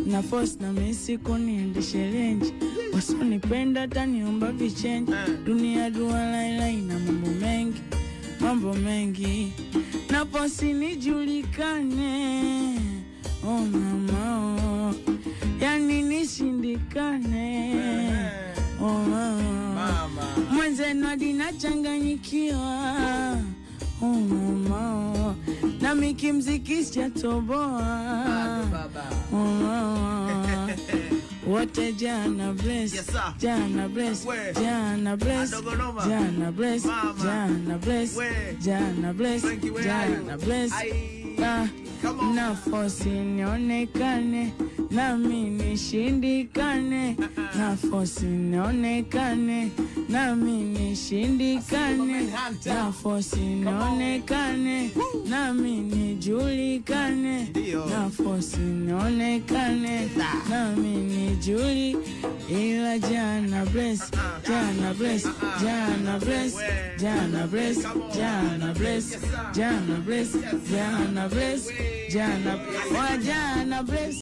na force na mesi kuniendeshe range. Wasionipenda taniomba vichange. Dunia dua laila ina mambo mengi. Na posi nijulikane, oh mama, yani nishindikane, oh mama, mwenzenu hadi nachanganyikiwa, oh mama, na mikimziki sijatoboa, oh mama. What a Jana bless, yes, Jana bless, Jana bless, Jana bless, Jana bless, Jana bless, Jana bless. Na force nionekane, na mimi nishindikane. Na force nionekane, na mimi nishindikane. Na force nionekane, na mimi nijulikane. Na force nionekane, na mimi nijuli. Ila Jana bless, Jana bless, Jana bless, Jana bless, Jana bless, Jana bless, Jana bless, Jana bless.